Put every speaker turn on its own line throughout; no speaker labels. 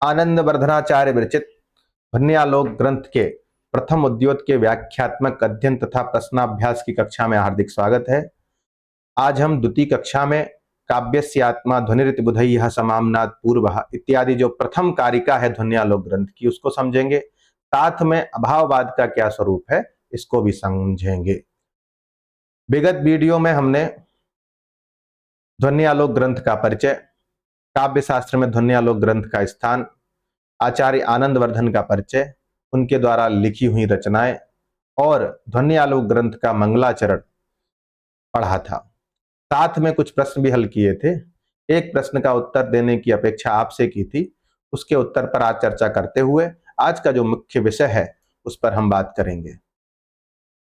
आनंद वर्धनाचार्य विरचित ध्वन्यालोक ग्रंथ के प्रथम उद्योत के व्याख्यात्मक अध्ययन तथा प्रश्नाभ्यास की कक्षा में हार्दिक स्वागत है। आज हम द्वितीय कक्षा में काव्यस्य आत्मा ध्वनिरिति बुधैः समाम्नात् पूर्वः इत्यादि जो प्रथम कारिका है ध्वन्यालोक ग्रंथ की उसको समझेंगे। साथ में अभाववाद का क्या स्वरूप है इसको भी समझेंगे। विगत वीडियो में हमने ध्वन्यालोक ग्रंथ का परिचय, काव्य शास्त्र में ध्वन्यालोक ग्रंथ का स्थान, आचार्य आनंद वर्धन का परिचय, उनके द्वारा लिखी हुई रचनाएं और ध्वन्यालोक ग्रंथ का मंगलाचरण पढ़ा था। साथ में कुछ प्रश्न भी हल किए थे। एक प्रश्न का उत्तर देने की अपेक्षा आपसे की थी, उसके उत्तर पर आज चर्चा करते हुए आज का जो मुख्य विषय है उस पर हम बात करेंगे।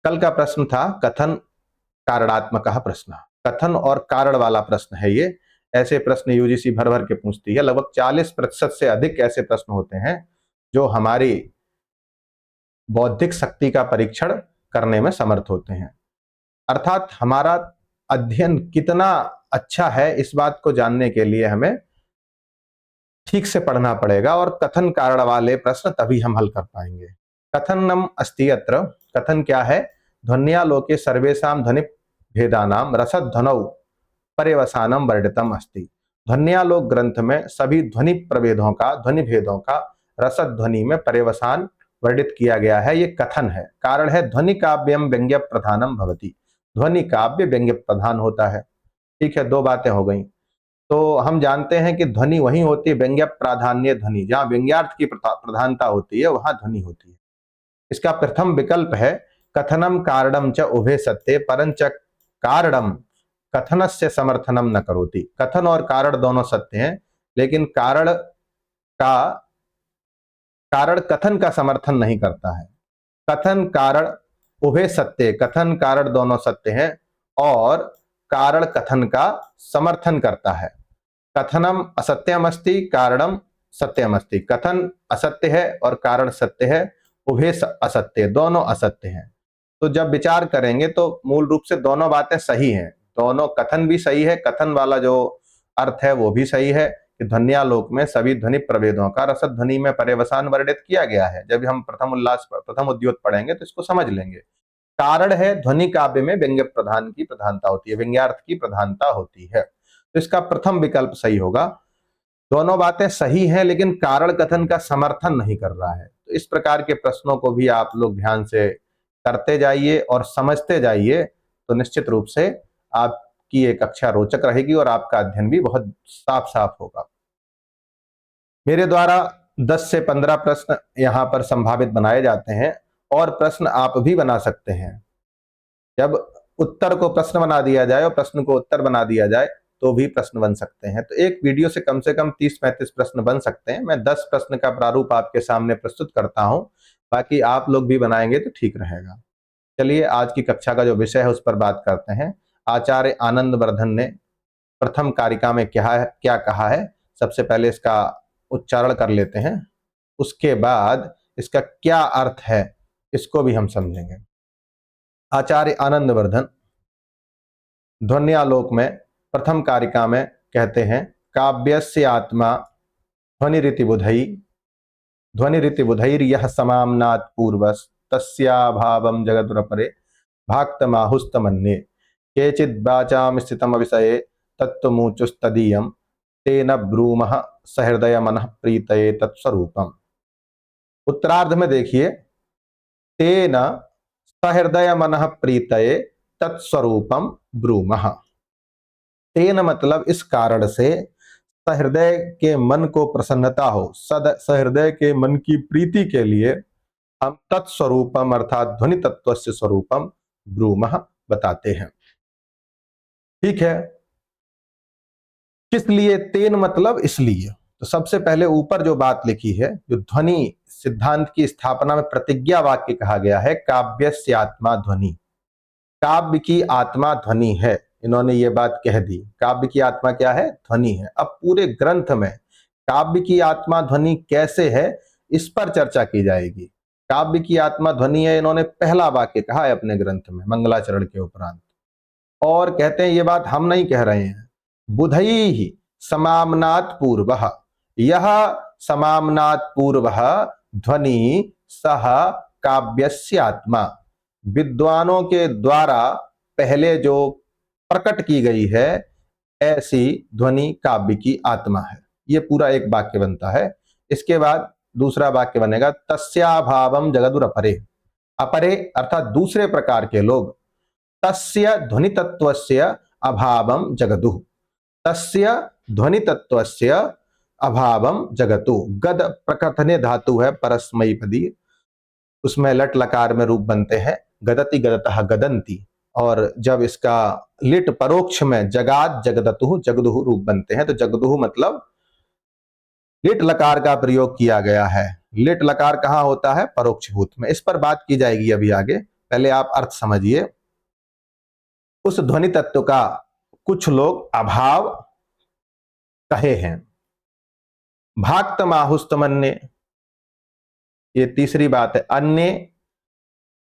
कल का प्रश्न था कथन कारणात्मक प्रश्न, कथन और कारण वाला प्रश्न है ये। ऐसे प्रश्न यूजीसी भर भर के पूछती है। लगभग 40% से अधिक ऐसे प्रश्न होते हैं जो हमारी बौद्धिक शक्ति का परीक्षण करने में समर्थ होते हैं। अर्थात हमारा अध्ययन कितना अच्छा है इस बात को जानने के लिए हमें ठीक से पढ़ना पड़ेगा और कथन कारण वाले प्रश्न तभी हम हल कर पाएंगे। कथनम अस्ति अत्र, कथन क्या है? ध्वन्यालोके सर्वेषां ध्वनि भेदानाम रसध्वनौ पर्यवसानम वर्णितम अस्ति। ध्वन्यालोक ग्रंथ में सभी ध्वनि प्रभेदों का, ध्वनि भेदों का रसध्वनि में पर्यवसान वर्णित किया गया है। ये कथन है। कारण है ध्वनि काव्यम व्यंग्य प्रधानम भवति, ध्वनि काव्य व्यंग्य प्रधान होता है। ठीक है, दो बातें हो गई। तो हम जानते हैं कि ध्वनि वही होती है व्यंग्य प्राधान्य ध्वनि, जहां व्यंग्यार्थ की प्रधानता होती है वहां ध्वनि होती है। इसका प्रथम विकल्प है कथनम कारणम च उभे सत्य परंच कारणम कथनस्य समर्थनम न करोति। कथन और कारण दोनों सत्य हैं, लेकिन कारण कथन का समर्थन नहीं करता है। कथन कारण उभे सत्य, कथन कारण दोनों सत्य हैं और कारण कथन का समर्थन करता है। कथनम असत्यम अस्ति कारणम सत्यम अस्ति, कथन असत्य है और कारण सत्य है। उभे असत्य, दोनों असत्य हैं। तो जब विचार करेंगे तो मूल रूप से दोनों बातें सही हैं। दोनों, कथन भी सही है, कथन वाला जो अर्थ है वो भी सही है कि ध्वन्यालोक में सभी ध्वनि प्रभेदों का रसध्वनि में पर्यवसान वर्णित किया गया है। जब हम प्रथम उद्योत पढ़ेंगे तो इसको समझ लेंगे। कारण है ध्वनि काव्य में व्यंग्य प्रधान की प्रधानता होती है, व्यंग्यार्थ की प्रधानता होती है। तो इसका प्रथम विकल्प सही होगा। दोनों बातें सही हैं लेकिन कारण कथन का समर्थन नहीं कर रहा है। तो इस प्रकार के प्रश्नों को भी आप लोग ध्यान से करते जाइए और समझते जाइए, तो निश्चित रूप से आपकी एक कक्षा रोचक रहेगी और आपका अध्ययन भी बहुत साफ साफ होगा। मेरे द्वारा 10 से 15 प्रश्न यहाँ पर संभावित बनाए जाते हैं और प्रश्न आप भी बना सकते हैं। जब उत्तर को प्रश्न बना दिया जाए और प्रश्न को उत्तर बना दिया जाए तो भी प्रश्न बन सकते हैं। तो एक वीडियो से कम 30-35 प्रश्न बन सकते हैं। मैं 10 प्रश्न का प्रारूप आपके सामने प्रस्तुत करता हूं, बाकी आप लोग भी बनाएंगे तो ठीक रहेगा। चलिए आज की कक्षा का जो विषय है उस पर बात करते हैं। आचार्य आनंद वर्धन ने प्रथम कारिका में क्या कहा है, सबसे पहले इसका उच्चारण कर लेते हैं, उसके बाद इसका क्या अर्थ है इसको भी हम समझेंगे। आचार्य आनंद वर्धन ध्वन्यालोक में प्रथम कारिका में कहते हैं काव्यस्य आत्मा ध्वनिरिति बुधैर्यः समाम्नात् पूर्वस् तस्याभावं जगदुरपरे भाक्तमाहुस्तमन्ये केचिद्वाचां स्थितम विषये तत्त्वमुचुस्तदीयं तेन ब्रूमः सहृदय मनः प्रीतये तत्स्वरूपम्। उत्तरार्ध में देखिए, तेन सहृदय मनः प्रीतये तत्स्वरूपम ब्रूमः। तेन मतलब इस कारण से सहृदय के मन को प्रसन्नता हो, सहृदय के मन की प्रीति के लिए हम तत्स्वरूपम अर्थात ध्वनि तत्व से स्वरूपम ब्रूमः बताते हैं। ठीक है, किस लिए? तेन मतलब इसलिए। तो सबसे पहले ऊपर जो बात लिखी है, जो ध्वनि सिद्धांत की स्थापना में प्रतिज्ञा वाक्य कहा गया है, काव्यस्य आत्मा ध्वनि, काव्य की आत्मा ध्वनि है। इन्होंने ये बात कह दी, काव्य की आत्मा क्या है? ध्वनि है। अब पूरे ग्रंथ में काव्य की आत्मा ध्वनि कैसे है इस पर चर्चा की जाएगी। काव्य की आत्मा ध्वनि है, इन्होंने पहला वाक्य कहा है अपने ग्रंथ में मंगलाचरण के उपरांत। और कहते हैं ये बात हम नहीं कह रहे हैं, बुधैः समाम्नात् पूर्वः, यह समाम्नात् पूर्वः ध्वनि सह काव्यस्य आत्मा। विद्वानों के द्वारा पहले जो प्रकट की गई है ऐसी ध्वनि काव्य की आत्मा है। ये पूरा एक वाक्य बनता है। इसके बाद दूसरा वाक्य बनेगा तस्याभावम जगदुरपरे। अपरे अर्थात दूसरे प्रकार के लोग तस्य ध्वनि तत्वस्य अभावम जगदुः। तस्य ध्वनि तत्वस्य अभावम जगतु। गद प्रकथने धातु है परस्मैपदी, उसमें लट लकार में रूप बनते हैं गदति गदतः गदंती, और जब इसका लिट परोक्ष में जगात जगदतु जगदुह रूप बनते हैं तो जगदुह मतलब लिट लकार का प्रयोग किया गया है। लिट लकार कहां होता है? परोक्ष भूत में। इस पर बात की जाएगी अभी आगे, पहले आप अर्थ समझिए। उस ध्वनि तत्व का कुछ लोग अभाव कहे हैं। भाक्तमाहुस्तमन्य, ये तीसरी बात है। अन्य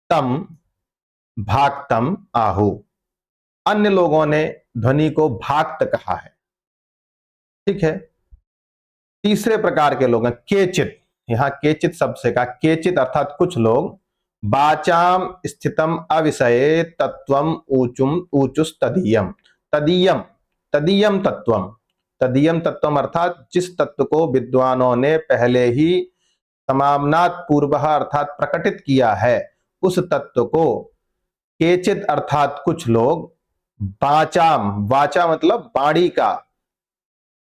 तम भाक्तम आहु, अन्य लोगों ने ध्वनि को भाक्त कहा है। ठीक है। तीसरे प्रकार के लोग हैं केचित, यहां केचित शब्द से कहा केचित अर्थात कुछ लोग वाचाम स्थितम अविषये तत्वम ऊचुम ऊचुस तदीयम। तदीयम तदीयम तत्वम, तदीयम तत्वम अर्थात जिस तत्व को विद्वानों ने पहले ही समाम्नात् पूर्वः अर्थात प्रकटित किया है, उस तत्व को केचित अर्थात कुछ लोग वाचाम, वाचा मतलब वाणी का,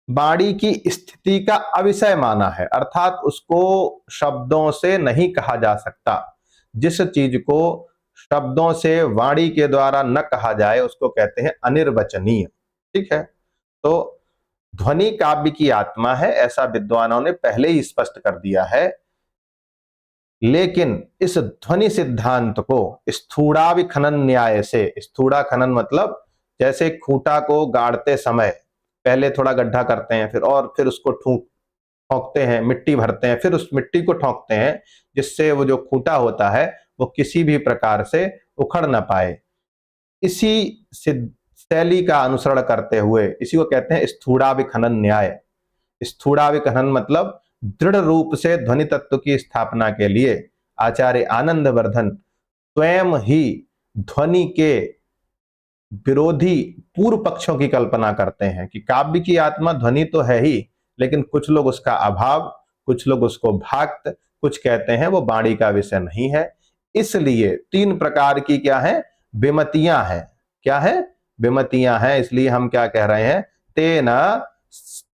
वाणी की स्थिति का अविषय माना है, अर्थात उसको शब्दों से नहीं कहा जा सकता। जिस चीज को शब्दों से वाणी के द्वारा न कहा जाए उसको कहते हैं अनिर्वचनीय। ठीक है। तो ध्वनि काव्य की आत्मा है ऐसा विद्वानों ने पहले ही स्पष्ट कर दिया है। लेकिन इस ध्वनि सिद्धांत को स्थूणाविखनन न्याय से, स्थूड़ा खनन मतलब जैसे खूंटा को गाड़ते समय पहले थोड़ा गड्ढा करते हैं, फिर उसको ठोंकते हैं, मिट्टी भरते हैं, फिर उस मिट्टी को ठोंकते हैं जिससे वो जो खूंटा होता है वो किसी भी प्रकार से उखड़ ना पाए। इसी शैली का अनुसरण करते हुए इसी को कहते हैं स्थूणाविखनन न्याय। स्थूणाविखनन मतलब दृढ़ रूप से ध्वनि तत्व की स्थापना के लिए आचार्य आनंदवर्धन स्वयं ही ध्वनि के विरोधी पूर्व पक्षों की कल्पना करते हैं कि काव्य की आत्मा ध्वनि तो है ही, लेकिन कुछ लोग उसका अभाव, कुछ लोग उसको भाक्त, कुछ कहते हैं वो वाणी का विषय नहीं है। इसलिए तीन प्रकार की क्या है? विमतियां हैं। क्या है? विमतियां हैं। इसलिए हम क्या कह रहे हैं? तेना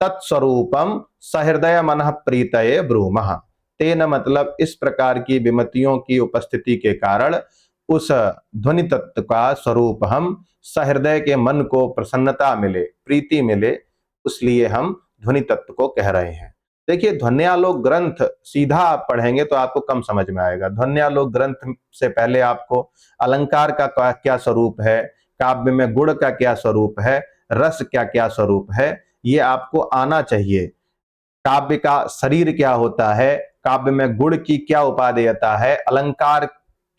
तत्स्वरूपम सहृदय मनः प्रीतये ब्रूमः। तेन मतलब इस प्रकार की विमतियों की उपस्थिति के कारण उस ध्वनि तत्व का स्वरूप हम सहृदय के मन को प्रसन्नता मिले, प्रीति मिले, इसलिए हम ध्वनि तत्व को कह रहे हैं। देखिए ध्वन्यालोक ग्रंथ सीधा आप पढ़ेंगे तो आपको कम समझ में आएगा। ध्वन्यालोक ग्रंथ से पहले आपको अलंकार का क्या स्वरूप है, काव्य में गुण का क्या स्वरूप है, रस क्या क्या स्वरूप है, ये आपको आना चाहिए। काव्य का शरीर क्या होता है, काव्य में गुण की क्या उपादेयता है, अलंकार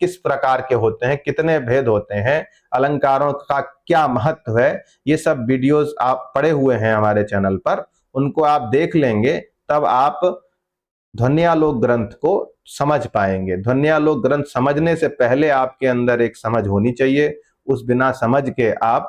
किस प्रकार के होते हैं, कितने भेद होते हैं, अलंकारों का क्या महत्व है, ये सब वीडियोस आप पढ़े हुए हैं हमारे चैनल पर, उनको आप देख लेंगे तब आप ध्वन्यालोक ग्रंथ को समझ पाएंगे। ध्वन्यालोक ग्रंथ समझने से पहले आपके अंदर एक समझ होनी चाहिए, उस बिना समझ के आप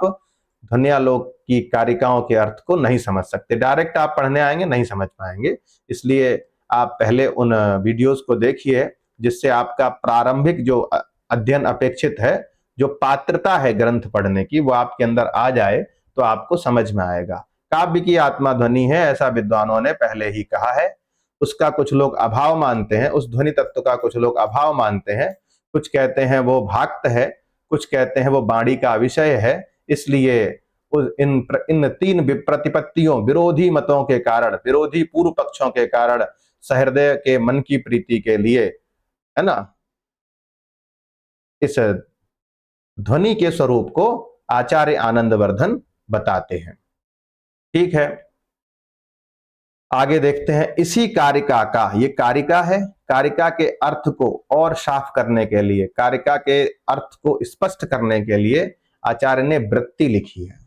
ध्वन्यालोक की कारिकाओं के अर्थ को नहीं समझ सकते। डायरेक्ट आप पढ़ने आएंगे नहीं समझ पाएंगे। इसलिए आप पहले उन वीडियोस को देखिए जिससे आपका प्रारंभिक जो अध्ययन अपेक्षित है, जो पात्रता है ग्रंथ पढ़ने की, वो आपके अंदर आ जाए तो आपको समझ में आएगा। काव्य की आत्मा ध्वनि है ऐसा विद्वानों ने पहले ही कहा है। उसका कुछ लोग अभाव मानते हैं, उस ध्वनि तत्व का कुछ लोग अभाव मानते हैं, कुछ कहते हैं वो भाक्त है, कुछ कहते हैं वो वाणी का विषय है। इसलिए इन तीन प्रतिपत्तियों, विरोधी मतों के कारण, विरोधी पूर्व पक्षों के कारण सहृदय के मन की प्रीति के लिए, है ना, इस ध्वनि के स्वरूप को आचार्य आनंदवर्धन बताते हैं। ठीक है, आगे देखते हैं। इसी कारिका का, ये कारिका है, कारिका के अर्थ को और साफ करने के लिए, कारिका के अर्थ को स्पष्ट करने के लिए आचार्य ने वृत्ति लिखी है।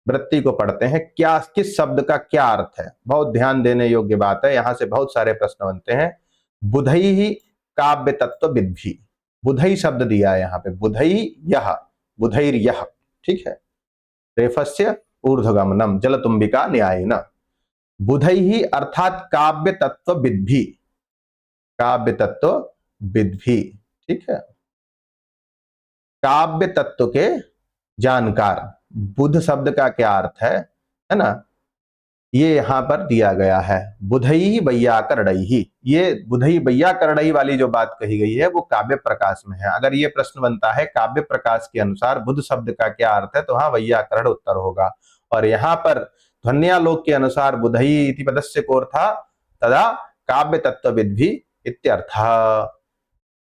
वृत्ति को पढ़ते हैं। क्या, किस शब्द का क्या अर्थ है, बहुत ध्यान देने योग्य बात है, यहां से बहुत सारे प्रश्न बनते हैं। बुधई ही काव्य तत्व विद्धि, बुधई शब्द दिया है यहाँ पे, बुधई यह, बुधैर यह, ठीक है। रेफस्य ऊर्ध्वगमनम जलतुंबिका न्यायिन, बुधई ही अर्थात काव्य तत्व विद्धि, काव्य तत्व विद्धि, ठीक है। काव्य तत्व के जानकार, बुध शब्द का क्या अर्थ है ना, ये यहां पर दिया गया है। बुधई बैया करड़ई, ये बुधई बैया करड़ई वाली जो बात कही गई है वो काव्य प्रकाश में है। अगर ये प्रश्न बनता है काव्य प्रकाश के अनुसार बुध शब्द का क्या अर्थ है, तो हाँ वैयाकरण उत्तर होगा। और यहाँ पर ध्वन्यालोक के अनुसार बुधई इति पदस्य कोऽर्थः तदा काव्य तत्वविद् भी इत्यर्थः।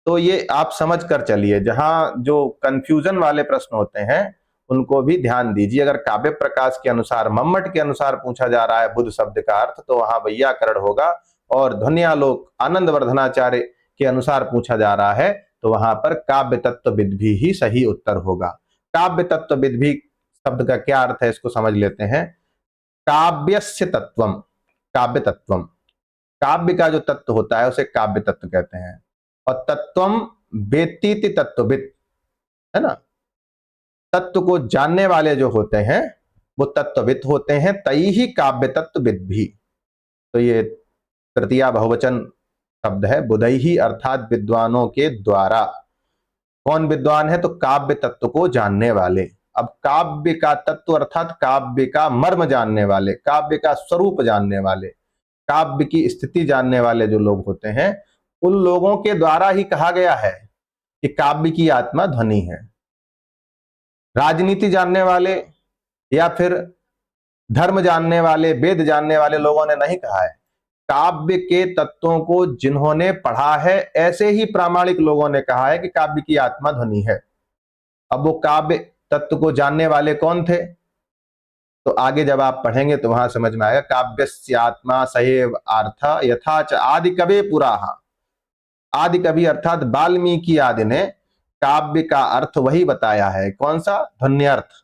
तो ये आप समझ कर चलिए, जहां जो कंफ्यूजन वाले प्रश्न होते हैं उनको भी ध्यान दीजिए। अगर काव्य प्रकाश के अनुसार, मम्मट के अनुसार पूछा जा रहा है बुध शब्द का अर्थ, तो वहां वैयाकरण होगा। और ध्वन्यालोक आनंद वर्धनाचार्य के अनुसार पूछा जा रहा है तो वहां पर काव्य तत्वविद् भी ही सही उत्तर होगा। काव्य तत्वविद् भी शब्द का क्या अर्थ है इसको समझ लेते हैं। काव्यस्य तत्वम, काव्य तत्वम, काव्य का जो तत्व होता है उसे काव्य तत्व कहते हैं। और तत्वम वेत्तीति तत्वविद, है ना, तत्व को जानने वाले जो होते हैं वो तत्वविद होते हैं। तई ही काव्य तत्वविद भी, तो ये तृतीया बहुवचन शब्द है। बुधई ही अर्थात विद्वानों के द्वारा, कौन विद्वान है, तो काव्य तत्व को जानने वाले। अब काव्य का तत्व अर्थात काव्य का मर्म जानने वाले, काव्य का स्वरूप जानने वाले, काव्य की स्थिति जानने वाले जो लोग होते हैं, उन लोगों के द्वारा ही कहा गया है कि काव्य की आत्मा ध्वनि है। राजनीति जानने वाले या फिर धर्म जानने वाले, वेद जानने वाले लोगों ने नहीं कहा है। काव्य के तत्वों को जिन्होंने पढ़ा है ऐसे ही प्रामाणिक लोगों ने कहा है कि काव्य की आत्मा ध्वनि है। अब वो काव्य तत्व को जानने वाले कौन थे, तो आगे जब आप पढ़ेंगे तो वहां समझ में आएगा। काव्यस्य आत्मा सएव अर्थ यथा च आदि कवि पुराः, आदि कवि अर्थात वाल्मीकि आदि ने काव्य का अर्थ वही बताया है। कौन सा, ध्वन्यर्थ।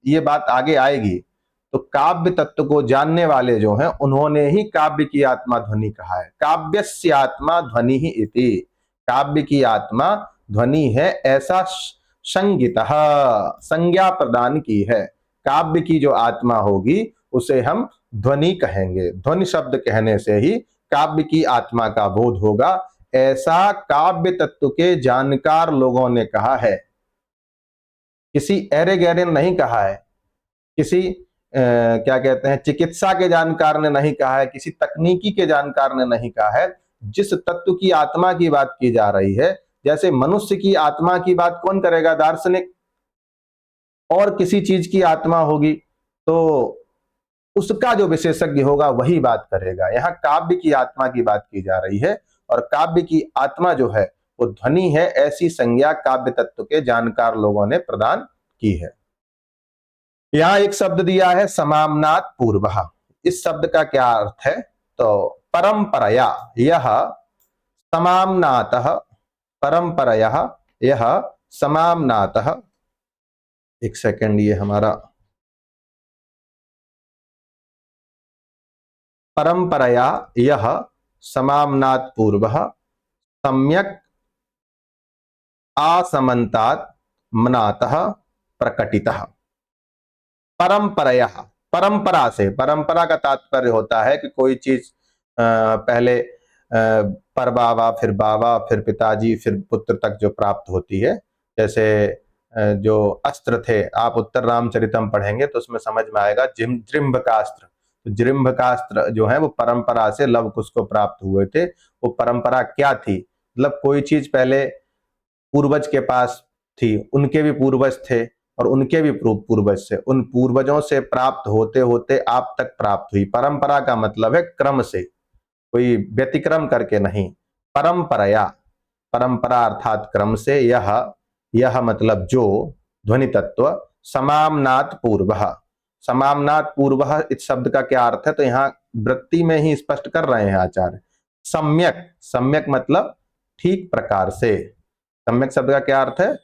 ये बात आगे आएगी। तो काव्य तत्व को जानने वाले जो हैं उन्होंने ही काव्य की आत्मा ध्वनि कहा है। काव्यस्य आत्मा ध्वनि ही इति, काव्य की आत्मा ध्वनि है ऐसा संज्ञितः, संज्ञा प्रदान की है। काव्य की जो आत्मा होगी उसे हम ध्वनि कहेंगे। ध्वनि शब्द कहने से ही काव्य की आत्मा का बोध होगा, ऐसा काव्य तत्व के जानकार लोगों ने कहा है। किसी ऐरे गहरे नहीं कहा है, किसी क्या कहते हैं चिकित्सा के जानकार ने नहीं कहा है, किसी तकनीकी के जानकार ने नहीं कहा है। जिस तत्व की आत्मा की बात की जा रही है, जैसे मनुष्य की आत्मा की बात कौन करेगा, दार्शनिक। और किसी चीज की आत्मा होगी तो उसका जो विशेषज्ञ होगा वही बात करेगा। यहाँ काव्य की आत्मा की बात की जा रही है और काव्य की आत्मा जो है वो ध्वनि है, ऐसी संज्ञा काव्य तत्व के जानकार लोगों ने प्रदान की है। यहां एक शब्द दिया है समाम्नात पूर्वः, इस शब्द का क्या अर्थ है, तो परंपरया यह समाम्नातः, परंपरया यह समाम्नातः, एक सेकंड, ये हमारा परंपरया यह समाम्नात पूर्वः सम्यक आसमन्तात् मनातः प्रकटितः। परंपरया, परंपरा से, परंपरा का तात्पर्य होता है कि कोई चीज पहले परबावा, फिर बाबा, फिर पिताजी, फिर पुत्र तक जो प्राप्त होती है। जैसे जो अस्त्र थे, आप उत्तर रामचरितम पढ़ेंगे तो उसमें समझ में आएगा, जृंभकास्त्र। तो जृंभकास्त्र जो है वो परंपरा से लव कुश को प्राप्त हुए थे। वो परंपरा क्या थी, मतलब कोई चीज पहले पूर्वज के पास थी, उनके भी पूर्वज थे और उनके भी पूर्वज से, उन पूर्वजों से प्राप्त होते होते आप तक प्राप्त हुई। परंपरा का मतलब है क्रम से, कोई व्यतिक्रम करके नहीं। परंपराया, परंपरा अर्थात क्रम से। यह मतलब जो, ध्वनि तत्व, समाम्नात पूर्वः, समाम्नात पूर्वः इस शब्द का क्या अर्थ है, तो यहाँ वृत्ति में ही स्पष्ट कर रहे हैं आचार्य। सम्यक, सम्यक मतलब ठीक प्रकार से। सम्यक शब्द का क्या अर्थ है,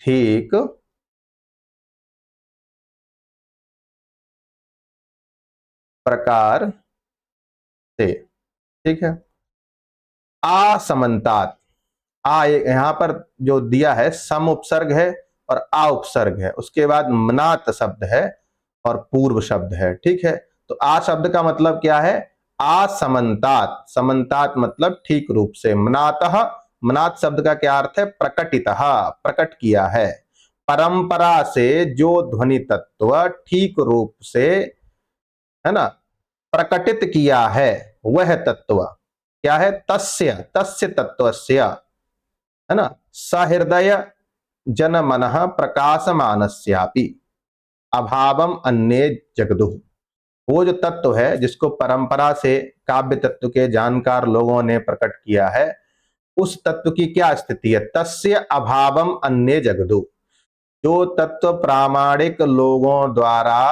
ठीक प्रकार से। ठीक है। असमन्तात, यहां पर जो दिया है सम उपसर्ग है और आ उपसर्ग है, उसके बाद मनात शब्द है और पूर्व शब्द है। ठीक है। तो आ शब्द का मतलब क्या है? असमन्तात, समन्तात मतलब ठीक रूप से। मनातः, मनात शब्द का क्या अर्थ है? प्रकटितः, प्रकट किया है। परंपरा से जो ध्वनि तत्व ठीक रूप से, है ना, प्रकटित किया है, वह तत्व क्या है? तस्य, तस्य तत्वस्य, है ना, सहृदय जन मनः प्रकाशमानस्यापि अभावम अन्ये जगदुः। वो जो तत्व है जिसको परंपरा से काव्य तत्व के जानकार लोगों ने प्रकट किया है, उस तत्व की क्या स्थिति है? तस्य अभावम अन्ये जगदु। जो तत्व प्रामाणिक लोगों द्वारा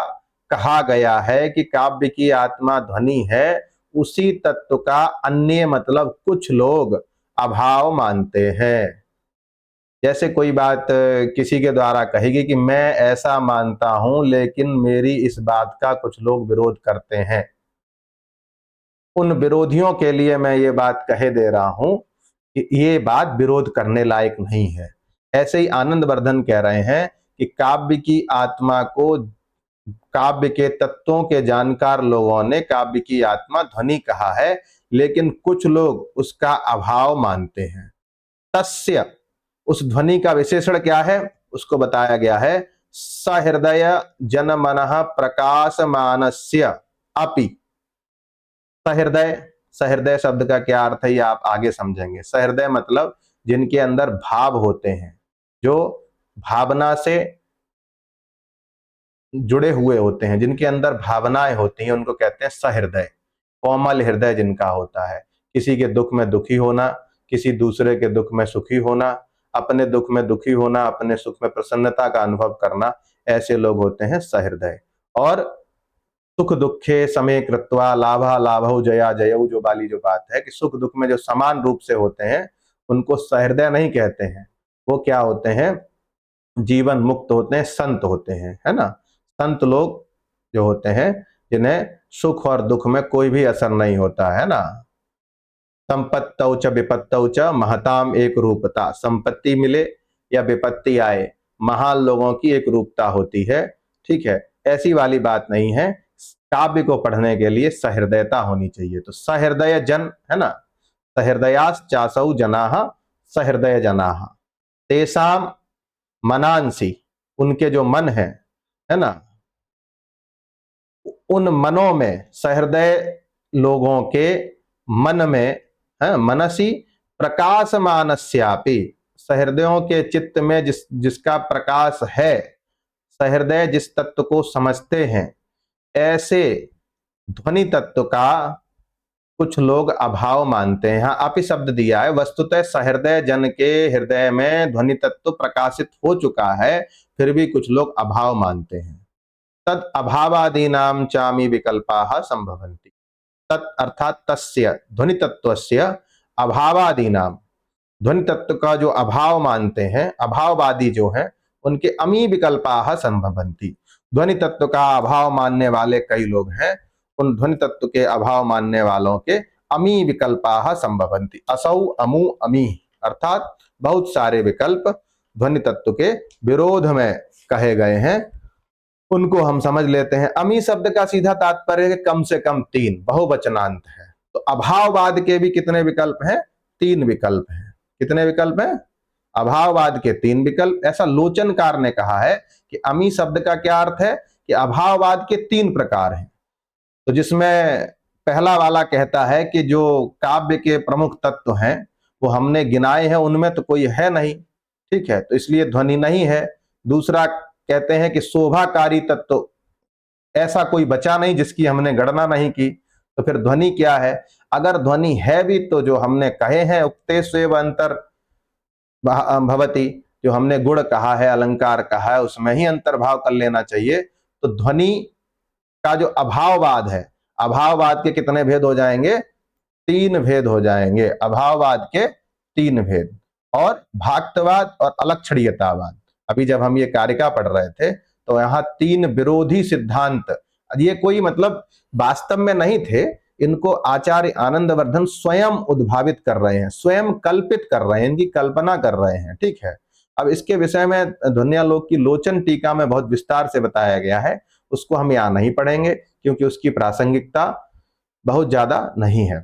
कहा गया है कि काव्य की आत्मा ध्वनि है, उसी तत्व का अन्य मतलब कुछ लोग अभाव मानते हैं। जैसे कोई बात किसी के द्वारा कहेगी कि मैं ऐसा मानता हूं लेकिन मेरी इस बात का कुछ लोग विरोध करते हैं, उन विरोधियों के लिए मैं ये बात कहे दे रहा हूं कि ये बात विरोध करने लायक नहीं है। ऐसे ही आनंदवर्धन कह रहे हैं कि काव्य की आत्मा को, काव्य के तत्वों के जानकार लोगों ने काव्य की आत्मा ध्वनि कहा है, लेकिन कुछ लोग उसका अभाव मानते हैं। तस्य, उस ध्वनि का विशेषण क्या है? उसको बताया गया है सहृदय जनमनः प्रकाशमानस्य अपि। सहृदय, सहृदय शब्द का क्या अर्थ है ये आप आगे समझेंगे। सहृदय मतलब जिनके अंदर भाव होते हैं, जो भावना से जुड़े हुए होते हैं, जिनके अंदर भावनाएं होती हैं, उनको कहते हैं सहृदय। कोमल हृदय जिनका होता है, किसी के दुख में दुखी होना, किसी दूसरे के दुख में सुखी होना, अपने दुख में दुखी होना, अपने सुख में प्रसन्नता का अनुभव करना, ऐसे लोग होते हैं सहृदय। और सुख दुखे समे कृत्वा लाभा लाभौ जया जयऊ, जो वाली जो बात है कि सुख दुख में जो समान रूप से होते हैं, उनको सहृदय नहीं कहते हैं। वो क्या होते हैं? जीवन मुक्त होते हैं, संत होते हैं, है ना। संत लोग जो होते हैं, जिन्हें सुख और दुख में कोई भी असर नहीं होता है ना। संपत्तौ च विपत्तौ च महताम एक रूपता, संपत्ति मिले या विपत्ति आए, महान लोगों की एक रूपता होती है। ठीक है। ऐसी वाली बात नहीं है। काव्य को पढ़ने के लिए सहृदयता होनी चाहिए। तो सहृदय जन, है ना, सहृदयास चासौ जनाः सहृदय जनाः, तेसाम मनांसी, उनके जो मन है ना, उन मनों में, सहृदय लोगों के मन में, है मनसी प्रकाशमानस्यापि, सहृदयों के चित्त में जिसका प्रकाश है, सहृदय जिस तत्व को समझते हैं, ऐसे ध्वनि तत्व का कुछ लोग अभाव मानते हैं। यहाँ अपि शब्द दिया है, वस्तुतः सहृदय जन के हृदय में ध्वनि तत्व प्रकाशित हो चुका है, फिर भी कुछ लोग अभाव मानते हैं। तद अभावादीनाम चामी विकल्पाः संभवन्ति। तत् अर्थात तस्य, ध्वनि तत्वस्य, अभावादीनाम, ध्वनि तत्व का जो अभाव मानते हैं, अभाववादी जो हैं, उनके अमी विकल्पाः संभवन्ति। ध्वनि तत्व का अभाव मानने वाले कई लोग हैं, उन ध्वनि तत्व के अभाव मानने वालों के अमी विकल्पाः संभवन्ति। असौ अमु अमी, अर्थात बहुत सारे विकल्प ध्वनि तत्व के विरोध में कहे गए हैं, उनको हम समझ लेते हैं। अमी शब्द का सीधा तात्पर्य है कम से कम तीन, बहुवचनांत है। तो अभाववाद के भी कितने विकल्प हैं? तीन विकल्प हैं। कितने विकल्प हैं? अभाववाद के तीन विकल्प। ऐसा लोचनकार ने कहा है कि अमी शब्द का क्या अर्थ है कि अभाववाद के तीन प्रकार हैं। तो जिसमें पहला वाला कहता है कि जो काव्य के प्रमुख तत्व हैं वो हमने गिनाए हैं, उनमें तो कोई है नहीं, ठीक है, तो इसलिए ध्वनि नहीं है। दूसरा कहते हैं कि शोभाकारी तत्व ऐसा कोई बचा नहीं जिसकी हमने गणना नहीं की, तो फिर ध्वनि क्या है? अगर ध्वनि है भी तो जो हमने कहे हैं उक्तेष्वेव अंतर भवति, जो हमने गुण कहा है, अलंकार कहा है, उसमें ही अंतर्भाव कर लेना चाहिए। तो ध्वनि का जो अभाववाद है, अभाववाद के कितने भेद हो जाएंगे? तीन भेद हो जाएंगे। अभाववाद के तीन भेद। और भाक्तवाद और अलक्षणीयतावाद, अभी जब हम ये कारिका पढ़ रहे थे तो यहाँ तीन विरोधी सिद्धांत ये कोई मतलब वास्तव में नहीं थे, इनको आचार्य आनंदवर्धन स्वयं उद्भावित कर रहे हैं, स्वयं कल्पित कर रहे हैं, इनकी कल्पना कर रहे हैं। ठीक है, अब इसके विषय में ध्वन्यालोक की लोचन टीका में बहुत विस्तार से बताया गया है, उसको हम यहाँ नहीं पढ़ेंगे क्योंकि उसकी प्रासंगिकता बहुत ज्यादा नहीं है।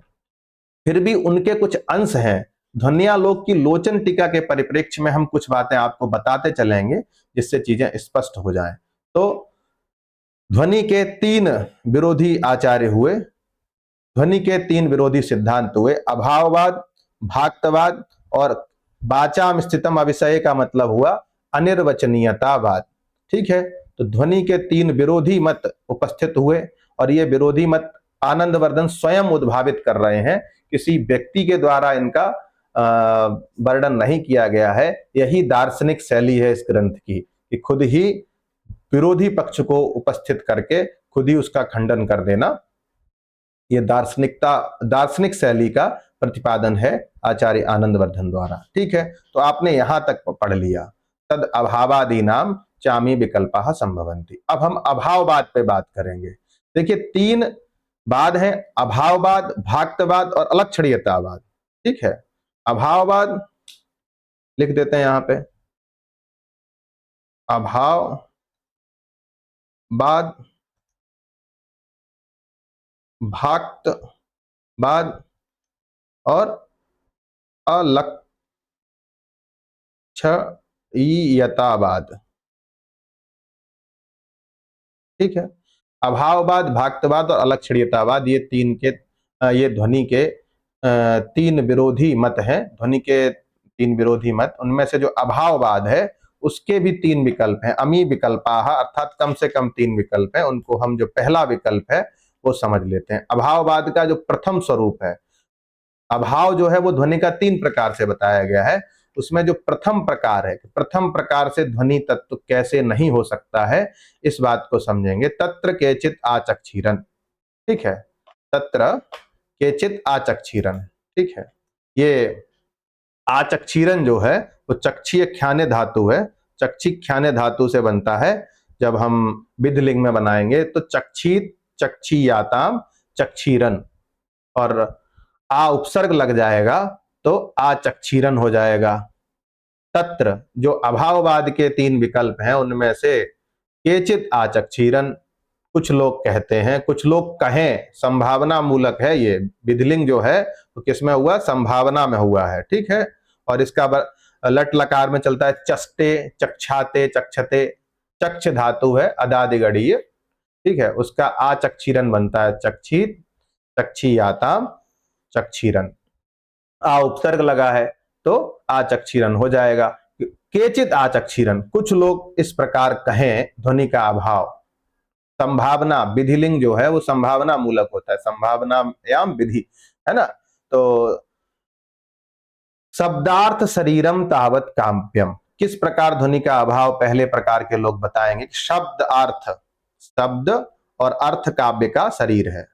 फिर भी उनके कुछ अंश हैं, ध्वन्यालोक की लोचन टीका के परिप्रेक्ष्य में हम कुछ बातें आपको बताते चलेंगे जिससे चीजें स्पष्ट हो जाएं। तो ध्वनि के तीन विरोधी आचार्य हुए, ध्वनि के तीन विरोधी सिद्धांत हुए, अभाववाद, भाक्तवाद और वाचाम स्थितम अविषय का मतलब हुआ अनिर्वचनीयतावाद। ठीक है, तो ध्वनि के तीन विरोधी मत उपस्थित हुए और ये विरोधी मत आनंदवर्धन स्वयं उद्भावित कर रहे हैं, किसी व्यक्ति के द्वारा इनका वर्णन नहीं किया गया है। यही दार्शनिक शैली है इस ग्रंथ की कि खुद ही विरोधी पक्ष को उपस्थित करके खुद ही उसका खंडन कर देना, ये दार्शनिक शैली का प्रतिपादन है आचार्य आनंदवर्धन द्वारा। ठीक है, तो आपने यहां तक पढ़ लिया, तद अभावादि नाम चामी विकल्पा संभवंती। अब हम अभाववाद पे बात करेंगे। देखिए तीन वाद है, अभाववाद, भाक्तवाद और अलक्षणीयतावाद। ठीक है, अभाववाद लिख देते हैं यहां पे, अभाववाद, भाक्तवाद और अलक्षणीयतावाद। ठीक है, अभाववाद, भाक्तवाद और अलक्षणीयतावाद, ये तीन के ये ध्वनि के तीन विरोधी मत हैं। ध्वनि के तीन विरोधी मत, उनमें से जो अभाववाद है उसके भी तीन विकल्प हैं, अमी विकल्पाः, अर्थात कम से कम तीन विकल्प हैं। उनको हम जो पहला विकल्प है वो समझ लेते हैं। अभाववाद का जो प्रथम स्वरूप है, अभाव जो है वो ध्वनि का तीन प्रकार से बताया गया है, उसमें जो प्रथम प्रकार है, प्रथम प्रकार से ध्वनि तत्व कैसे नहीं हो सकता है, इस बात को समझेंगे। तत्र केचित आचक्षीरन। ठीक है, तत्र केचित आचक्षीरन। ठीक है, ये आचक्षीरन जो है वो चक्षीय ख्याने धातु है, चक्षी ख्याने धातु से बनता है। जब हम विधिलिंग में बनाएंगे तो चक्षीत, चक्षीयाताम, चक्षीरन और आ उपसर्ग लग जाएगा तो आचक्षीरन हो जाएगा। तत्र जो अभाववाद के तीन विकल्प हैं उनमें से केचित आचक्षीरन, कुछ लोग कहते हैं, कुछ लोग कहें, संभावना मूलक है। ये विधिलिंग जो है तो किसमें हुआ, संभावना में हुआ है। ठीक है, और इसका लट लकार में चलता है चष्टे, चक्षाते, चक्षते, चक्ष धातु है अदादिगणीय। ठीक है, उसका आचक्षीरन बनता है चक्षीत, चक्षीयाताम, चक्षीरन। आ उपसर्ग लगा है तो आचक्षीरन हो जाएगा। केचित आचक्षीरन, कुछ लोग इस प्रकार कहें ध्वनि का अभाव। संभावना, विधिलिंग जो है वो संभावना मूलक होता है, संभावनायाम विधि, है ना। तो शब्दार्थ शरीरम तावत काम्यम, किस प्रकार ध्वनि का अभाव पहले प्रकार के लोग बताएंगे। शब्द अर्थ, शब्द और अर्थ काव्य का शरीर है।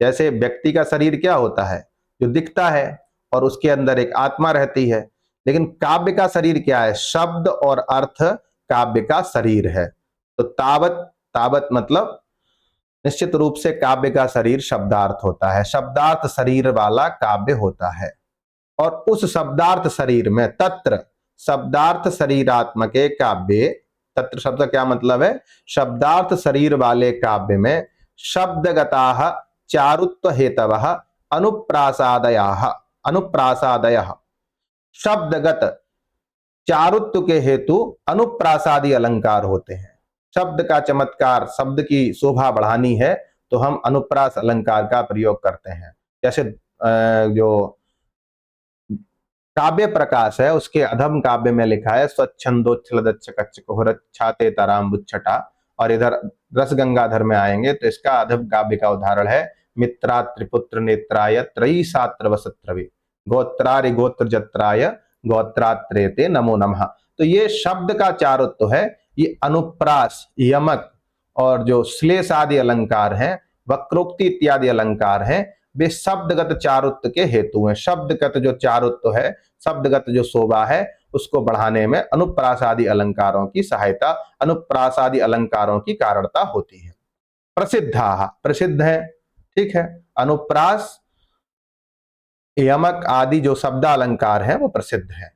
जैसे व्यक्ति का शरीर क्या होता है, जो दिखता है और उसके अंदर एक आत्मा रहती है, लेकिन काव्य का शरीर क्या है, शब्द और अर्थ काव्य का शरीर है। तो तावत, तावत मतलब निश्चित रूप से काव्य का शरीर शब्दार्थ होता है, शब्दार्थ शरीर वाला काव्य होता है। और उस शब्दार्थ शरीर में तत्र शब्दार्थ शरीरात्मके काव्य, तत्र शब्द क्या मतलब है, शब्दार्थ शरीर वाले काव्य में शब्दगताः चारुत्व हेतवः अनुप्रासादयाः, अनुप्रासादयः, शब्दगत चारुत्व के हेतु अनुप्रासादी अलंकार होते हैं। शब्द का चमत्कार, शब्द की शोभा बढ़ानी है तो हम अनुप्रास अलंकार का प्रयोग करते हैं। जैसे जो काव्य प्रकाश है उसके अधम काव्य में लिखा है स्वच्छंदोच्छलदच्छकच्चकुहरच्छाते ताराम्बुच्छटा, और इधर रस गंगाधर में आएंगे तो इसका अधम काव्य का उदाहरण है मित्रा त्रिपुत्र नेत्राय त्रयी सात्र वसत्रवे गोत्रारि गोत्र जत्राय गोत्रात्रेते नमो नमः। तो ये शब्द का चारुत्व है, ये अनुप्रास, यमक और जो श्लेष आदि अलंकार हैं, वक्रोक्ति इत्यादि अलंकार हैं, वे शब्दगत चारुत्व के हेतु हैं। शब्दगत जो चारुत्व है, शब्दगत जो शोभा है, उसको बढ़ाने में अनुप्रासादि अलंकारों की सहायता, अनुप्रासादि अलंकारों की कारणता होती है। प्रसिद्धा, प्रसिद्ध है, ठीक है। अनुप्रास, यमक आदि जो शब्द अलंकार है वो प्रसिद्ध है।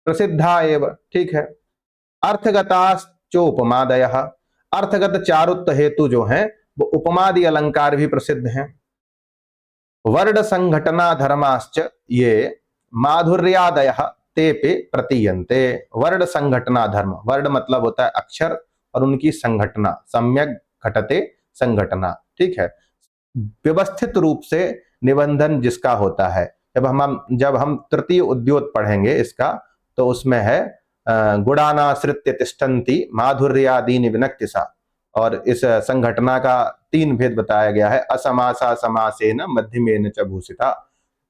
प्रसिद्धा एव, ठीक है। अर्थगताश्चोपमादय, अर्थगत चारुत्व हेतु जो है वो उपमादि अलंकार भी प्रसिद्ध हैं। वर्ण संघटना धर्माश्च ये माधुर्यादय तेपे प्रतीयन्ते। वर्ण संघटना धर्म, वर्ण मतलब होता है अक्षर और उनकी संघटना, सम्यक घटते संघटना, ठीक है। व्यवस्थित रूप से निबंधन जिसका होता है। जब हम तृतीय उद्योत पढ़ेंगे इसका, तो उसमें है गुणानाश्रित्य तिष्ठन्ति माधुर्यादीनि विनक्तिसा, और इस संघटना का 3 भेद बताया गया है। असमासा समासेन मध्यमेन च भूषिता,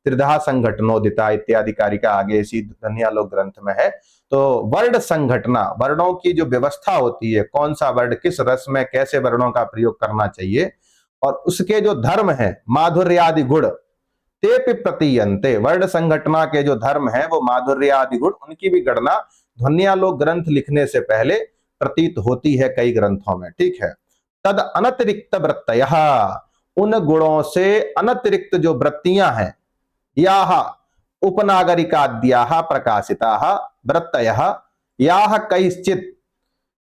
त्रिधा संघटनोदिता इत्यादि कारिका आगे इसी धन्यालोक ग्रंथ में है। तो वर्ण संघटना, वर्णों की जो व्यवस्था होती है, कौन सा वर्ण किस रस में कैसे वर्णों का प्रयोग करना चाहिए, और उसके जो धर्म है माधुर्यादि गुण, ते प्रतीयन्ते, वर्ण संघटना के जो धर्म है वो माधुर्यादि गुण, उनकी भी गणना ध्वन्यालोक ग्रंथ लिखने से पहले प्रतीत होती है कई ग्रंथों में, ठीक है। तद अनतिरिक्त वृत्तयः, उन गुणों से अनतिरिक्त जो वृत्तियां हैं, याह उपनागरिकाद्याः प्रकाशिताः वृत्तयः, याह कैश्चित,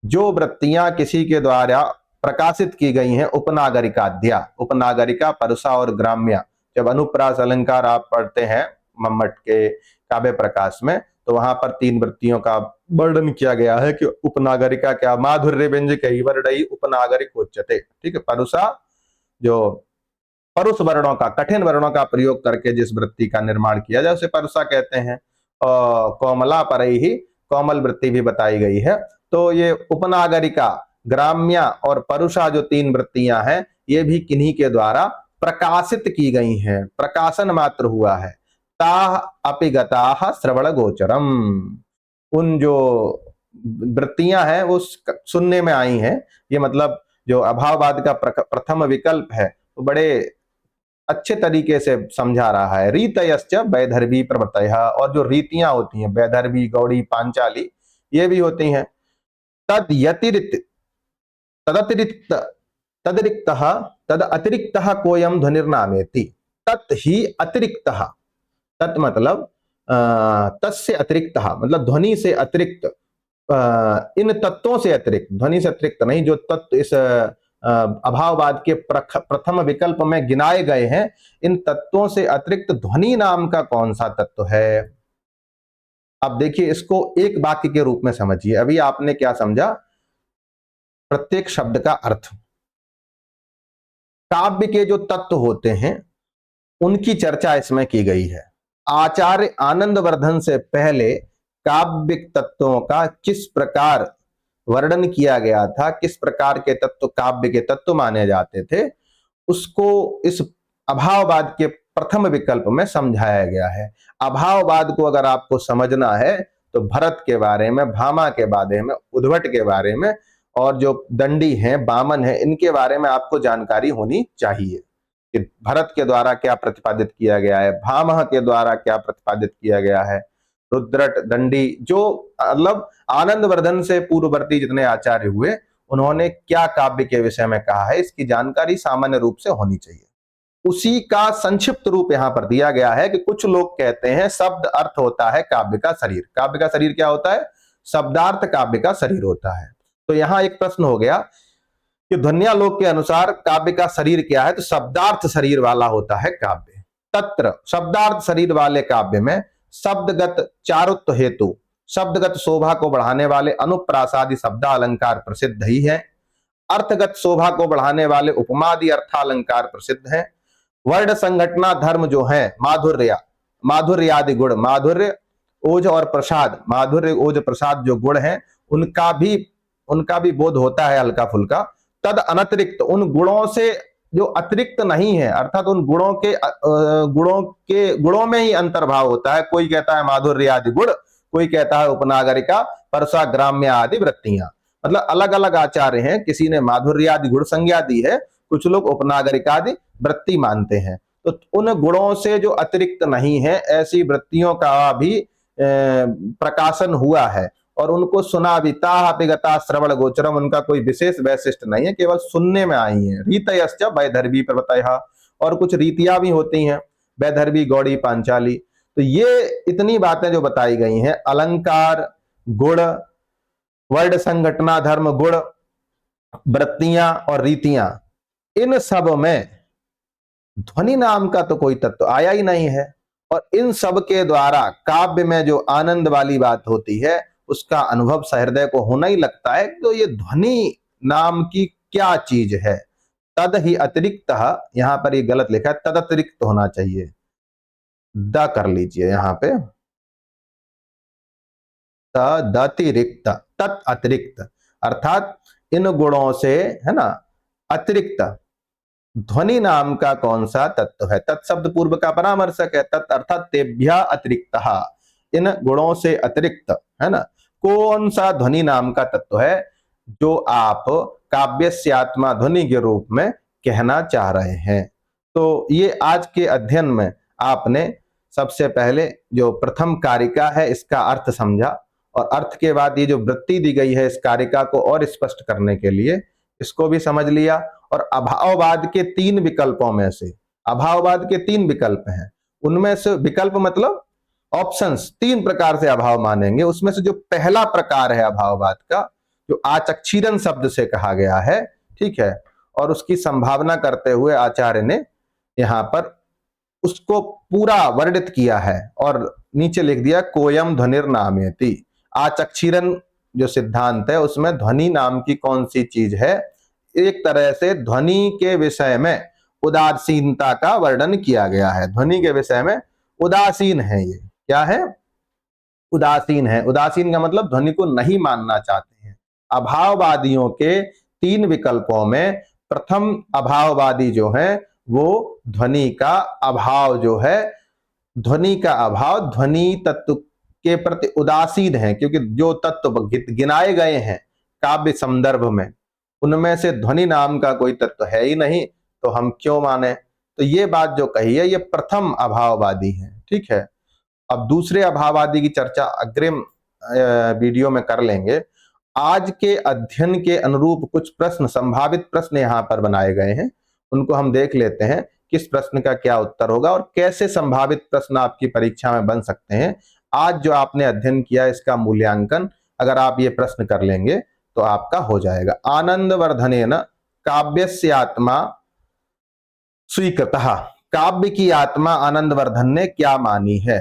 जो वृत्तियां किसी के द्वारा प्रकाशित की गई हैं, उपनागरिकाद्या, उपनागरिका परुषा और ग्राम्या। जब अनुप्रास अलंकार आप पढ़ते हैं मम्मट के काव्य प्रकाश में, तो वहां पर 3 वृत्तियों का वर्णन किया गया है कि उपनागरिका क्या, माधुर्य व्यंजक वर्णई उपनागरिक उच्यते, ठीक है। परुषा, जो परुष वर्णों का, कठिन वर्णों का प्रयोग करके जिस वृत्ति का निर्माण किया जाए उसे परुषा कहते हैं। और कोमला पर ही कोमल वृत्ति भी बताई गई है। तो ये उपनागरिका, ग्राम्या और परुषा जो 3 वृत्तियां हैं, ये भी किन्हीं के द्वारा प्रकाशित की गई हैं, प्रकाशन मात्र हुआ है। ताह अपिगताह श्रवण गोचरम, उन जो वृत्तियां हैं वो सुनने में आई हैं। ये मतलब जो अभाववाद का प्रथम विकल्प है वो बड़े अच्छे तरीके से समझा रहा है। रीतयश्च वैदर्भी प्रवृत्तयः, और जो रीतियां होती हैं वैदर्भी, गौड़ी, पांचाली, ये भी होती हैं। तद यतिरिक्त, तदतिरिक्त, तदरिक्तः, तद अतिरिक्तः कोयम ध्वनिर्नामेति, तत् ही अतिरिक्तः, तत् मतलब तस्य अतिरिक्तः मतलब ध्वनि से अतिरिक्त, इन तत्वों से अतिरिक्त, ध्वनि से अतिरिक्त नहीं, जो तत्व इस अभाववाद के प्रथम विकल्प में गिनाए गए हैं, इन तत्वों से अतिरिक्त ध्वनि नाम का कौन सा तत्व है। अब देखिए इसको एक वाक्य के रूप में समझिए। अभी आपने क्या समझा, प्रत्येक शब्द का अर्थ। काव्य के जो तत्व होते हैं उनकी चर्चा इसमें की गई है। आचार्य आनंदवर्धन से पहले काव्य तत्वों का किस प्रकार वर्णन किया गया था, किस प्रकार के तत्व काव्य के तत्व माने जाते थे, उसको इस अभाववाद के प्रथम विकल्प में समझाया गया है। अभाववाद को अगर आपको समझना है तो भरत के बारे में, भामा के बारे में, उद्भट के बारे में, और जो दंडी हैं, बामन हैं, इनके बारे में आपको जानकारी होनी चाहिए कि भरत के द्वारा क्या प्रतिपादित किया गया है, भामह के द्वारा क्या प्रतिपादित किया गया है, रुद्रट, दंडी, जो मतलब आनंदवर्धन से पूर्ववर्ती जितने आचार्य हुए उन्होंने क्या काव्य के विषय में कहा है, इसकी जानकारी सामान्य रूप से होनी चाहिए। उसी का संक्षिप्त रूप यहां पर दिया गया है कि कुछ लोग कहते हैं शब्द अर्थ होता है काव्य का शरीर। काव्य का शरीर क्या होता है, शब्दार्थ काव्य का शरीर होता है। तो यहां एक प्रश्न हो गया कि ध्वन्यालोक के अनुसार काव्य का शरीर क्या है, तो शब्दार्थ शरीर वाला होता है काव्य। तत्र शब्दार्थ शरीर वाले काव्य में शब्दगत चारुत्व हेतु, शब्दगत शोभा को बढ़ाने वाले अनुप्रासादि शब्दालंकार प्रसिद्ध ही है। अर्थगत शोभा को बढ़ाने वाले उपमादि अर्थालंकार प्रसिद्ध हैं। वर्ण संघटना धर्म जो है माधुर्य, माधुर्यादि गुण, माधुर्य, ओज और प्रसाद, माधुर्य, ओज, प्रसाद जो गुण हैं उनका भी बोध होता है हल्का फुल्का। तद अनतिरिक्त, उन गुणों से जो अतिरिक्त नहीं है, अर्थात उन गुणों में ही अंतर्भाव होता है। कोई कहता है माधुर्य आदि गुण, कोई कहता है उपनागरिका, परसा, ग्राम्य आदि वृत्तियां। मतलब अलग अलग आचार्य हैं, किसी ने माधुर्य आदि गुण संज्ञा दी है, कुछ लोग उपनागरिका आदि वृत्ति मानते हैं। तो उन गुणों से जो अतिरिक्त नहीं है ऐसी वृत्तियों का भी प्रकाशन हुआ है। और उनको सुना भी, ताह पिगता श्रवण गोचरम, उनका कोई विशेष वैशिष्ट नहीं है, केवल सुनने में आई है। रीतयश्च वैदर्भी प्रवतयः, और कुछ रीतियां भी होती हैं, वैदर्भी गौड़ी पांचाली। तो ये इतनी बातें जो बताई गई हैं, अलंकार, गुण, वर्ड संघटना, धर्म, गुण, वृत्तियां और रीतियां, इन सब में ध्वनि नाम का तो कोई तत्व आया ही नहीं है। और इन सब के द्वारा काव्य में जो आनंद वाली बात होती है, उसका अनुभव सहृदय को होना ही लगता है। तो ये ध्वनि नाम की क्या चीज है? तद ही अतिरिक्त, यहां पर ये गलत लिखा है, तद अतिरिक्त होना चाहिए, द कर लीजिए यहां पे, तदतिरिक्त, तत् अतिरिक्त, अर्थात इन गुणों से, है ना, अतिरिक्त ध्वनि नाम का कौन सा तत्व है? तत्शब्द पूर्व का परामर्शक है, तत् अर्थात तेभ्य अतिरिक्त, इन गुणों से अतिरिक्त, है ना, कौन सा ध्वनि नाम का तत्व है जो आप काव्यस्य आत्मा ध्वनि के रूप में कहना चाह रहे हैं? तो ये आज के अध्ययन में आपने सबसे पहले जो प्रथम कारिका है इसका अर्थ समझा, और अर्थ के बाद ये जो वृत्ति दी गई है इस कारिका को और स्पष्ट करने के लिए इसको भी समझ लिया। और अभाववाद के 3 विकल्पों में से, अभाववाद के 3 विकल्प हैं, उनमें से विकल्प मतलब ऑप्शंस, 3 प्रकार से अभाव मानेंगे। उसमें से जो पहला प्रकार है अभाववाद का, जो आचक्षीरन शब्द से कहा गया है, ठीक है, और उसकी संभावना करते हुए आचार्य ने यहां पर उसको पूरा वर्णित किया है और नीचे लिख दिया कोयम ध्वनिर नामेति। आचक्षीरन जो सिद्धांत है उसमें ध्वनि नाम की कौन सी चीज है, एक तरह से ध्वनि के विषय में उदासीनता का वर्णन किया गया है। ध्वनि के विषय में उदासीन है, ये क्या है? उदासीन है। उदासीन का मतलब ध्वनि को नहीं मानना चाहते हैं। अभाववादियों के 3 विकल्पों में प्रथम अभाववादी जो है वो ध्वनि का अभाव, जो है ध्वनि का अभाव, ध्वनि तत्व के प्रति उदासीन है, क्योंकि जो तत्व गिनाए गए हैं काव्य संदर्भ में उनमें से ध्वनि नाम का कोई तत्व है ही नहीं, तो हम क्यों माने? तो ये बात जो कही है ये प्रथम अभाववादी है, ठीक है। अब दूसरे अभाववादी की चर्चा अग्रिम वीडियो में कर लेंगे। आज के अध्ययन के अनुरूप कुछ प्रश्न, संभावित प्रश्न यहां पर बनाए गए हैं, उनको हम देख लेते हैं किस प्रश्न का क्या उत्तर होगा और कैसे संभावित प्रश्न आपकी परीक्षा में बन सकते हैं। आज जो आपने अध्ययन किया इसका मूल्यांकन अगर आप ये प्रश्न कर लेंगे तो आपका हो जाएगा। आनंदवर्धनेन काव्यस्य आत्मा स्वीकृतः, काव्य की आत्मा आनंदवर्धन ने क्या मानी है?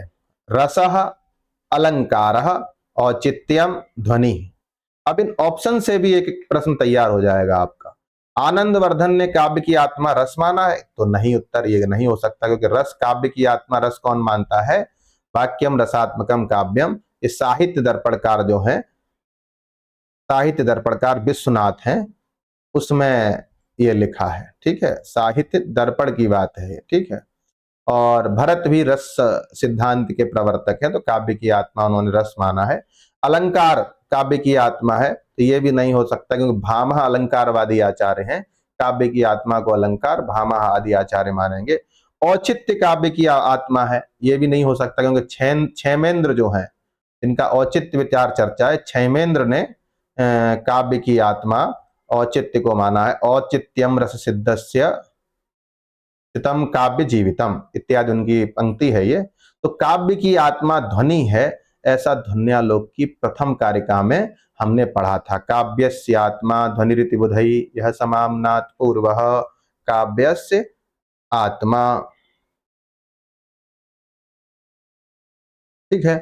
रसः, अलंकारः, औचित्यम, ध्वनि। अब इन ऑप्शन से भी एक प्रश्न तैयार हो जाएगा आपका। आनंदवर्धन ने काव्य की आत्मा रस माना है? तो नहीं, उत्तर ये नहीं हो सकता, क्योंकि रस, काव्य की आत्मा रस कौन मानता है? वाक्यम रसात्मकम काव्यम, ये साहित्य दर्पणकार जो है, साहित्य दर्पणकार विश्वनाथ हैं, उसमें ये लिखा है, ठीक है, साहित्य दर्पण की बात है, ठीक है। और भरत भी रस सिद्धांत के प्रवर्तक हैं, तो काव्य की आत्मा उन्होंने रस माना है। अलंकार काव्य की आत्मा है, तो ये भी नहीं हो सकता, क्योंकि भामह अलंकारवादी आचार्य हैं, काव्य की आत्मा को अलंकार, भामह आदि आचार्य मानेंगे। औचित्य काव्य की आत्मा है, ये भी नहीं हो सकता, क्योंकि क्षेमेंद्र जो है इनका औचित्य विचार चर्चा है। क्षेमेंद्र ने काव्य की आत्मा औचित्य को माना है। औचित्यम रस सिद्धस्य चितम काव्य जीवितम इत्यादि उनकी पंक्ति है ये। तो काव्य की आत्मा ध्वनि है, ऐसा ध्वन्यालोक की प्रथम कारिका में हमने पढ़ा था। काव्यस्य आत्मा ध्वनिरिति बुधई यह समाम्नात् पूर्वः, काव्यस्य आत्मा, ठीक है।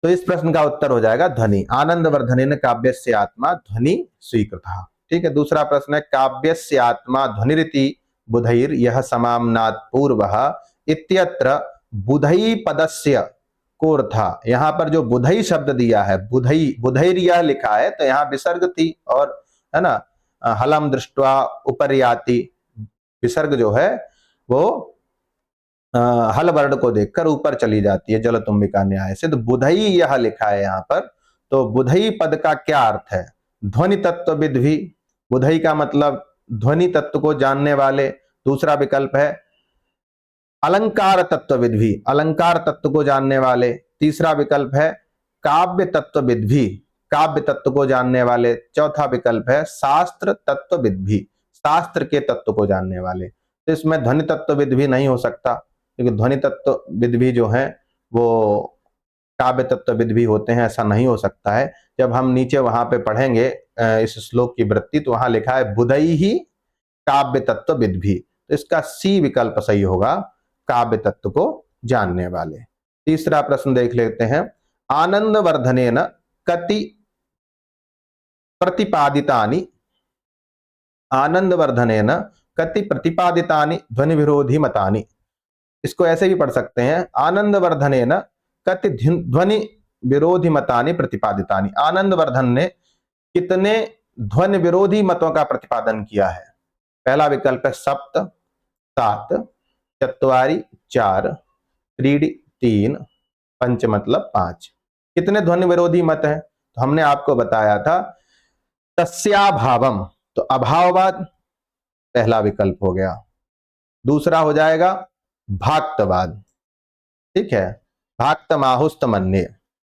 तो इस प्रश्न का उत्तर हो जाएगा ध्वनि। आनंदवर्धनेन काव्यस्य आत्मा ध्वनि स्वीकृतः, ठीक है। दूसरा प्रश्न है काव्यस्य आत्मा ध्वनिरिति बुधैर यह समाम्नात् पूर्वः इत्यत्र बुधई पदस्य कोर्था। यहां पर जो बुधई शब्द दिया है, बुधई, बुधैर यह लिखा है, तो यहां विसर्ग थी, और है ना, हलम दृष्ट्वा उपरियाति, विसर्ग जो है वो हल वर्ण को देखकर ऊपर चली जाती है, जल तुम्बिका न्याय से। तो बुधई यह लिखा है यहां पर, तो बुधई पद का क्या अर्थ है? ध्वनि तत्वविद भी, बुधई का मतलब ध्वनि तत्व को जानने वाले। दूसरा विकल्प है अलंकार तत्वविद भी, अलंकार तत्व को जानने वाले। तीसरा विकल्प है काव्य तत्वविद भी, काव्य तत्व को जानने वाले। चौथा विकल्प है शास्त्र तत्वविद भी, शास्त्र के तत्व को जानने वाले। तो इसमें ध्वनि तत्वविद भी नहीं हो सकता, क्योंकि ध्वनि तत्वविद भी जो है वो काव्य तत्वविद भी होते हैं, ऐसा नहीं हो सकता है। जब हम नीचे वहां पे पढ़ेंगे इस श्लोक की वृत्ति, तो वहां लिखा है बुधई ही काव्य तत्वविद भी, तो इसका सी विकल्प सही होगा, काव्य तत्व को जानने वाले। तीसरा प्रश्न देख लेते हैं, आनंदवर्धनेन कति प्रतिपादितानि, आनंदवर्धनेन कति प्रतिपादितानि ध्वनि विरोधी मतानि। इसको ऐसे भी पढ़ सकते हैं, आनंदवर्धनेन कति ध्वनि विरोधी मतानि प्रतिपादितानि। आनंदवर्धन ने कितने ध्वनि विरोधी मतों का प्रतिपादन किया है? पहला विकल्प है सप्त, 7, चत्वारि 4, त्रीणि 3, पंच मतलब 5। कितने ध्वनि विरोधी मत है? तो हमने आपको बताया था तस्याभावम, तो अभाववाद पहला विकल्प हो गया। दूसरा हो जाएगा भाक्तवाद, ठीक है, भाक्तमाहुस्तमन्ये।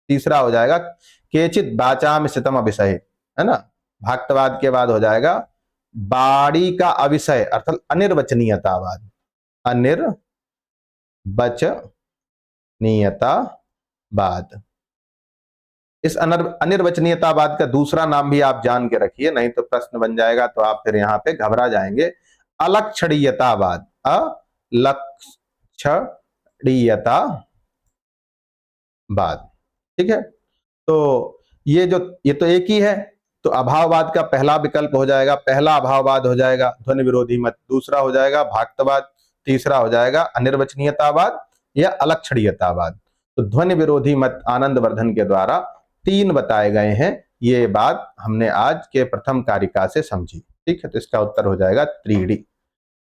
तीसरा हो जाएगा केचित वाचाम स्थितम अभिषय, है ना। भाक्तवाद के बाद हो जाएगा बाड़ी का अविषय अर्थात अनिर्वचनीयतावाद, अनिर्वचनीयतावाद। इस अनिर्वचनीयतावाद का दूसरा नाम भी आप जान के रखिए, नहीं तो प्रश्न बन जाएगा तो आप फिर यहां पे घबरा जाएंगे। अलक्षणीयतावाद, अलक्षणीयतावाद, ठीक है। तो ये तो एक ही है, तो अभाववाद का पहला विकल्प हो जाएगा, पहला अभाववाद हो जाएगा ध्वनि विरोधी मत, दूसरा हो जाएगा भाक्तवाद, तीसरा हो जाएगा अनिर्वचनीयतावाद या अलक्षणीयतावाद। तो ध्वनि विरोधी मत आनंदवर्धन के द्वारा 3 बताए गए हैं। ये बात हमने आज के प्रथम कारिका से समझी, ठीक है। तो इसका उत्तर हो जाएगा त्रीणि।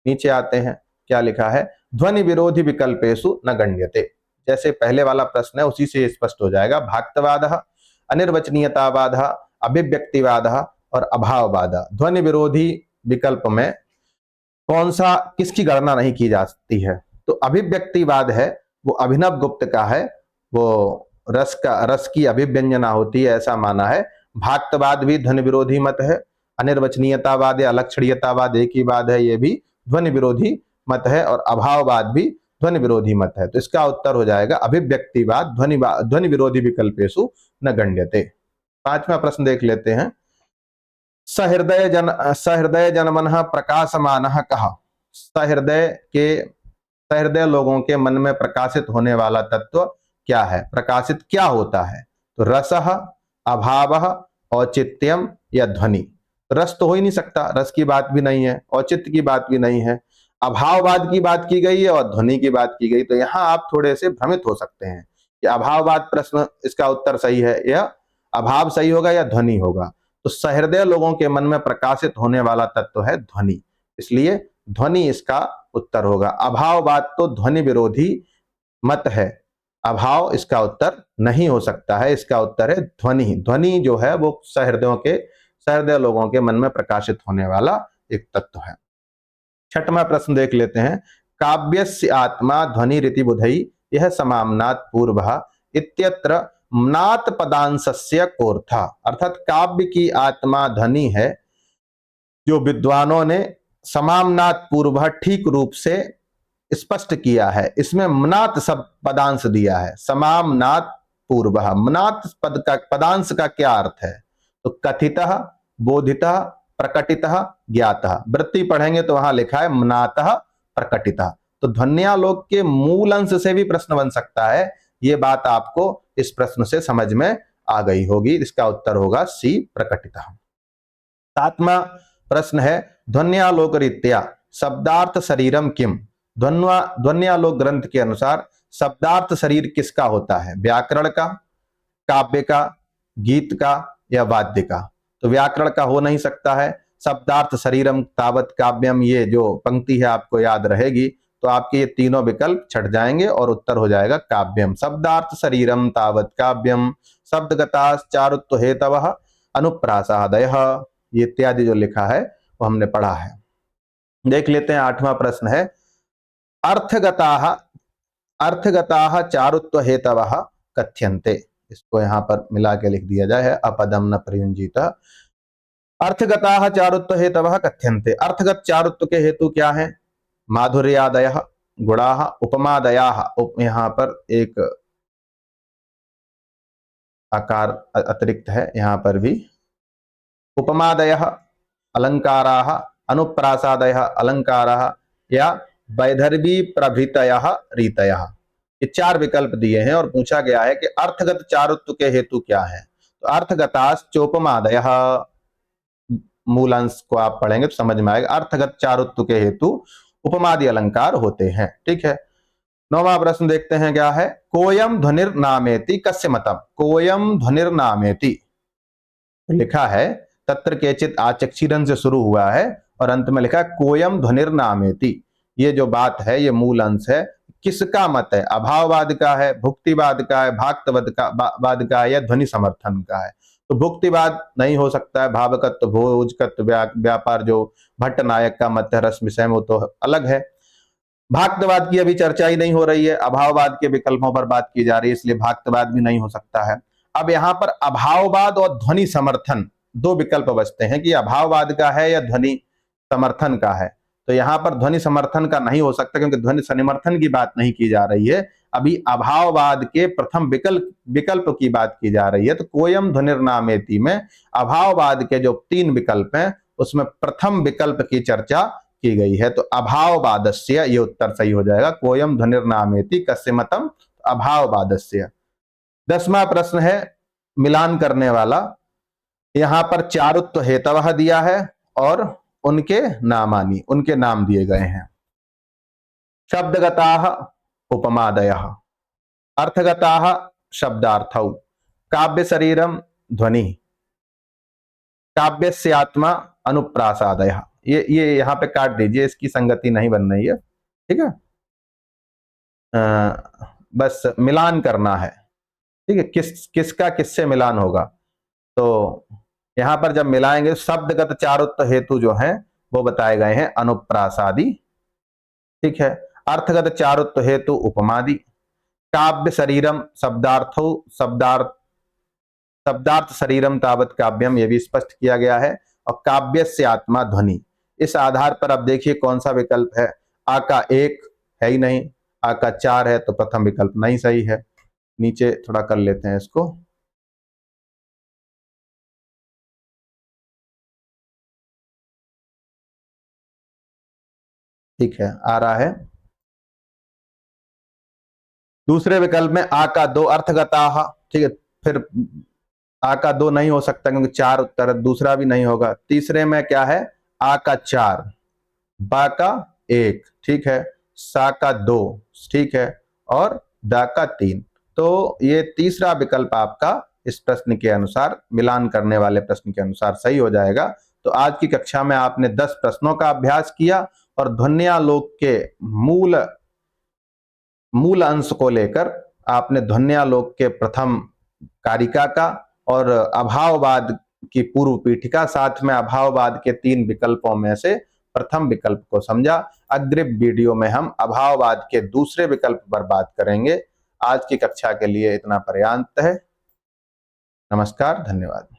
नीचे आते हैं, क्या लिखा है, ध्वनि विरोधी विकल्पेषु न गण्यते। जैसे पहले वाला प्रश्न है उसी से स्पष्ट हो जाएगा, भाक्तवादः, अनिर्वचनीयतावादः, अभिव्यक्तिवादः और अभाववादः। ध्वनि विरोधी विकल्प में कौन सा, किसकी गणना नहीं की जा सकती है? तो अभिव्यक्तिवाद है, वो अभिनव गुप्त का है, वो रस की अभिव्यंजना होती है ऐसा माना है। भाक्तवाद भी ध्वनि विरोधी मत है, अनिर्वचनीयतावाद या अलक्षणीयतावाद एक ही बात है, ये भी ध्वनि विरोधी मत है, और अभाववाद भी ध्वनि विरोधी मत है। तो इसका उत्तर हो जाएगा अभिव्यक्तिवाद ध्वनि विरोधी विकल्पेषु न गण्यते। 5वां प्रश्न देख लेते हैं, सहृदय जनमनः प्रकाशमानः कः। सहृदय लोगों के मन में प्रकाशित होने वाला तत्व क्या है? प्रकाशित क्या होता है? तो रसः, अभावः, औचित्यम या ध्वनि। रस तो हो ही नहीं सकता, रस की बात भी नहीं है, औचित्य की बात भी नहीं है, अभाववाद की बात की गई है और ध्वनि की बात की गई। तो यहां आप थोड़े से भ्रमित हो सकते हैं कि अभाववाद प्रश्न इसका उत्तर सही है, या अभाव सही होगा या ध्वनि होगा। तो सहृदय लोगों के मन में प्रकाशित होने वाला तत्व है ध्वनि, इसलिए ध्वनि इसका उत्तर होगा। अभाववाद तो ध्वनि विरोधी मत है, अभाव इसका उत्तर नहीं हो सकता है, इसका उत्तर है ध्वनि। ध्वनि जो है वो सहृदय लोगों के मन में प्रकाशित होने वाला एक तत्व है। 6वां प्रश्न देख लेते हैं, काव्यस्य आत्मा ध्वनि रीति बुधई यह समाम्नात पूर्वः इत्यत्र म्नात पदांशस्य कोर्था। अर्थात काव्य की आत्मा ध्वनि है, जो विद्वानों ने समाम्नात पूर्व ठीक रूप से स्पष्ट किया है। इसमें म्नात सब पदांश दिया है, समाम्नात पूर्व। म्नात पद का पदांश का क्या अर्थ है? तो कथितः, बोधितः, प्रकटितः, ज्ञातः। वृत्ति पढ़ेंगे तो वहां लिखा है म्नातः प्रकटितः। तो ध्वन्यालोक के मूल अंश से भी प्रश्न बन सकता है, ये बात आपको इस प्रश्न से समझ में आ गई होगी। इसका उत्तर होगा सी, प्रकटितः। 7वां प्रश्न है, ध्वन्यालोक रीत्या शब्दार्थ शरीरम किम। ध्वन्यालोक ग्रंथ के अनुसार शब्दार्थ शरीर किसका होता है? व्याकरण का, काव्य का, गीत का या वाद्य का? तो व्याकरण का हो नहीं सकता है। शब्दार्थ शरीरम तावत काव्यम, ये जो पंक्ति है आपको याद रहेगी, तो आपके ये तीनों विकल्प छट जाएंगे और उत्तर हो जाएगा काव्यम। शब्दार्थ शरीरम तावत काव्यम, शब्दगता चारुत्व हेतवः अनुप्रासादयः, ये इत्यादि जो लिखा है वो हमने पढ़ा है। देख लेते हैं 8वां प्रश्न है, अर्थगताः चारुत्व हेतवः कथ्यन्ते। इसको यहाँ पर मिला के लिख दिया जाए, अपदम न प्रयुंजीत। अर्थगताः चारुत्व हेतवः कथ्यन्ते। अर्थगत चारुत्व के हेतु क्या है? माधुर्यादयः गुणाः उपमादयाः, यहाँ पर एक आकार अतिरिक्त है, यहाँ पर भी उपमादयः अलंकाराः, अनुप्रासादयः अलंकाराः, या वैदर्भी प्रभृतयः रीतयः। ये 4 विकल्प दिए हैं और पूछा गया है कि अर्थगत चारुत्व के हेतु क्या है। तो अर्थगताश्चोपमादयः, मूल अंश को आप पढ़ेंगे तो समझ में आएगा। अर्थगत चारुत्व के हेतु उपमादि अलंकार होते हैं। ठीक है, 9वां प्रश्न देखते हैं क्या है। कोयम ध्वनिर्नामेति कस्य मतम। कोयम ध्वनिर्नामेति लिखा है, तत्र केचित आचक्षीरन से शुरू हुआ है और अंत में लिखा है कोयम ध्वनिर्नामेति। ये जो बात है ये मूल अंश है, किसका मत है? अभाववाद का है, भुक्तिवाद का है, भाक्तवाद का है, या ध्वनि समर्थन का है? तो भुक्तिवाद नहीं हो सकता है, भावकत्व भोजकत्व व्यापार जो भट्ट नायक का मत है रस विषय में, वो तो अलग है। भाक्तवाद की अभी चर्चा ही नहीं हो रही है, अभाववाद के विकल्पों पर बात की जा रही है, इसलिए भाक्तवाद भी नहीं हो सकता है। अब यहाँ पर अभाववाद और ध्वनि समर्थन 2 विकल्प बचते हैं कि अभाववाद का है या ध्वनि समर्थन का है। तो यहाँ पर ध्वनि समर्थन का नहीं हो सकता क्योंकि ध्वनि समर्थन की बात नहीं की जा रही है, अभी अभाववाद के प्रथम विकल्प की बात की जा रही है। तो कोयम ध्वनिर्नामेति में अभाववाद के जो 3 विकल्प हैं उसमें प्रथम विकल्प की चर्चा की गई है। तो अभाववादस्य ये उत्तर सही हो जाएगा। कोयम ध्वनिर्नामेति कस्य मतम, अभाववादस्य। 10वां प्रश्न है मिलान करने वाला। यहां पर चारुत्व हेतवः दिया है और उनके नामानी, उनके नाम दिए गए हैं। शब्दगताः उपमादयः, अर्थगताः शब्दार्थौ, काव्य शरीरम ध्वनि, काव्यस्य आत्मा अनुप्रासादयः। ये यहां पे काट दीजिए, इसकी संगति नहीं बन रही है। ठीक है, बस मिलान करना है। ठीक है, किसका किससे मिलान होगा। तो यहां पर जब मिलाएंगे शब्दगत चारुत्व हेतु जो है वो बताए गए हैं अनुप्रासादी। ठीक है, अर्थगत चारुत्व हेतु उपमादि, काव्य शरीरम शब्दार्थो शब्दार्थ शरीरम तावत काव्यम, ये भी स्पष्ट किया गया है। और काव्य से आत्मा ध्वनि, इस आधार पर अब देखिए कौन सा विकल्प है। आ का 1 है ही नहीं, आ का 4 है, तो प्रथम विकल्प नहीं सही है। नीचे थोड़ा कर लेते हैं इसको। ठीक है, आ रहा है। दूसरे विकल्प में आ का 2 अर्थगता। ठीक है, फिर आ का 2 नहीं हो सकता क्योंकि 4 उत्तर, दूसरा भी नहीं होगा। तीसरे में क्या है, आ का 4, बा का 1, ठीक है, सा का 2, ठीक है, और दा का 3। तो ये तीसरा विकल्प आपका इस प्रश्न के अनुसार, मिलान करने वाले प्रश्न के अनुसार सही हो जाएगा। तो आज की कक्षा में आपने 10 प्रश्नों का अभ्यास किया और ध्वन्यालोक के मूल अंश को लेकर आपने ध्वन्यालोक के प्रथम कारिका का और अभाववाद की पूर्व पीठिका, साथ में अभाववाद के 3 विकल्पों में से प्रथम विकल्प को समझा। अग्रिम वीडियो में हम अभाववाद के दूसरे विकल्प पर बात करेंगे। आज की कक्षा के लिए इतना पर्याप्त है। नमस्कार, धन्यवाद।